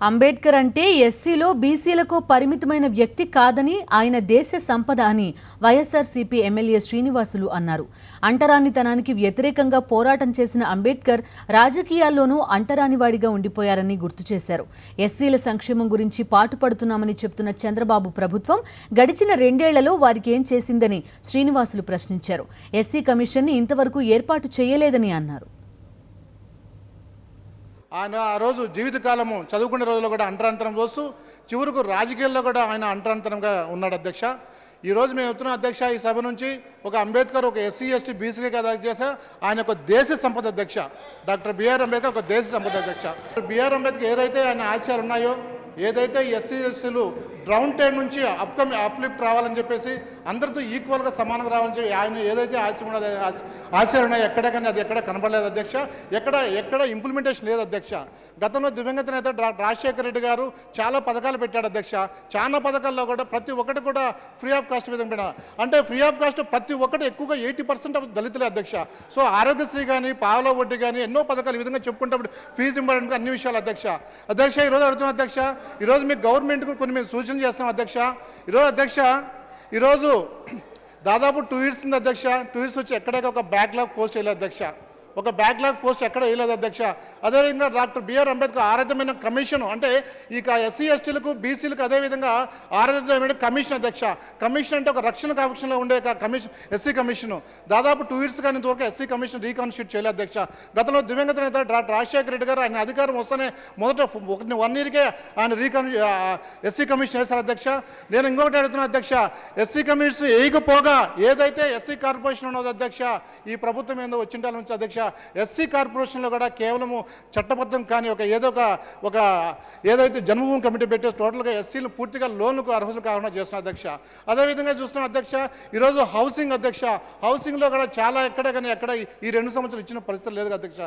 అంబేద్కర్ అంటే ఎస్సీలో బీసీలకు పరిమితమైన వ్యక్తి కాదని, ఆయన దేశ సంపద అని వైఎస్ఆర్సీపీ ఎమ్మెల్యే శ్రీనివాసులు అన్నారు. అంటరానితనానికి వ్యతిరేకంగా పోరాటం చేసిన అంబేద్కర్ రాజకీయాల్లోనూ అంటరానివాడిగా ఉండిపోయారని గుర్తు చేశారు. ఎస్సీల సంక్షేమం గురించి పాటుపడుతున్నామని చెప్తున్న చంద్రబాబు ప్రభుత్వం గడిచిన 2 ఏళ్లలో వారికి ఏం చేసిందని శ్రీనివాసులు ప్రశ్నించారు. ఎస్సీ కమిషన్ని ఇంతవరకు ఏర్పాటు చేయలేదని అన్నారు. ఆయన ఆ రోజు జీవితకాలము చదువుకునే రోజుల్లో కూడా అంటరాంతరం చూస్తూ చివరకు రాజకీయాల్లో కూడా ఆయన అంటరాంతరంగా ఉన్నాడు అధ్యక్ష. ఈరోజు మేము చెప్తున్నాం అధ్యక్ష, ఈ సభ నుంచి ఒక అంబేద్కర్ ఒక ఎస్సీ ఎస్టీ బీసీగా కదా అధ్యక్ష, ఆయన ఒక దేశ సంపద అధ్యక్ష. డాక్టర్ బిఆర్ అంబేద్కర్ ఒక దేశ సంపద అధ్యక్ష. బిఆర్ అంబేద్కర్ ఏదైతే ఆయన ఆశయాలు ఉన్నాయో, ఏదైతే ఎస్సీ ఎస్సీలు డ్రౌన్ టైడ్ నుంచి అప్లిఫ్ట్ రావాలని చెప్పేసి అందరితో ఈక్వల్గా సమానంగా రావాలని చెప్పి ఆయన ఏదైతే ఆశయాలు ఉన్నాయో ఎక్కడ కానీ అది ఎక్కడ కనబడలేదు అధ్యక్ష. ఎక్కడ ఇంప్లిమెంటేషన్ లేదు అధ్యక్ష. గతంలో దివంగత నేత రాజశేఖర రెడ్డి గారు చాలా పథకాలు పెట్టాడు అధ్యక్ష. చాలా పథకాల్లో కూడా ప్రతి ఒక్కటి కూడా ఫ్రీ ఆఫ్ కాస్ట్ విధంగా పెట్టారు. అంటే ఫ్రీ ఆఫ్ కాస్ట్ ప్రతి ఒక్కటి ఎక్కువగా 80% దళితులే అధ్యక్ష. సో ఆరోగ్యశ్రీ కానీ పావలా వడ్డీ కానీ ఎన్నో పథకాలు ఈ విధంగా చెప్పుకుంటే ఫీజు ఇంపార్టెంట్ అన్ని విషయాలు అధ్యక్ష. ఈరోజు అడుగుతున్నా అధ్యక్ష, ఈరోజు మీకు గవర్నమెంట్కు కొన్ని మేము సూచనలు చేస్తున్నాం అధ్యక్ష. ఈరోజు దాదాపు 2 years ఉంది అధ్యక్ష. 2 years వచ్చి ఎక్కడైనా ఒక బ్యాక్లాగ్ పోస్ట్ వేయలేదు అధ్యక్ష. ఒక బ్యాక్లాగ్ పోస్ట్ ఎక్కడ వేయలేదు అధ్యక్ష. అదేవిధంగా డాక్టర్ బిఆర్ అంబేద్కర్ ఆరాధ్యమైన కమిషన్, అంటే ఇక ఎస్సీ ఎస్టీలకు బీసీలకు అదేవిధంగా ఆరాధ్యమైన కమిషన్ అధ్యక్ష. కమిషన్ అంటే ఒక రక్షణ కమిషన్లో ఉండే కమిషన్ ఎస్సీ కమిషన్. దాదాపు 2 years కానీ ఇంతవరకు ఎస్సీ కమిషన్ రీకాన్స్టిట్యూట్ చేయలేదు అధ్యక్ష. గతంలో దివంగత నేత రాజశేఖర రెడ్డి గారు ఆయన అధికారం వస్తేనే మొదట 1 yearకే ఆయన ఎస్సీ కమిషన్ వేశారు అధ్యక్ష. నేను ఇంకొకటి అడుగుతున్నా అధ్యక్ష, ఎస్సీ కమిషన్ వేయకపోగా ఏదైతే ఎస్సీ కార్పొరేషన్ ఉన్నదో అధ్యక్ష, ఈ ప్రభుత్వం ఏందో వచ్చింటాల నుంచి అధ్యక్ష, ఎస్సీ కార్పొరేషన్లో కూడా కేవలము చట్టబద్ధం కానీ ఏదైతే జన్మభూమి కమిటీ పెట్టేసి టోటల్గా ఎస్సీలు పూర్తిగా లోన్లకు అర్హులు కాకుండా చేస్తున్నారు అధ్యక్ష. అదేవిధంగా చూస్తున్నాం అధ్యక్ష, ఈరోజు హౌసింగ్ అధ్యక్ష, హౌసింగ్లో కూడా చాలా ఎక్కడ ఈ 2 సంవత్సరాలు ఇచ్చిన పరిస్థితి లేదు అధ్యక్ష.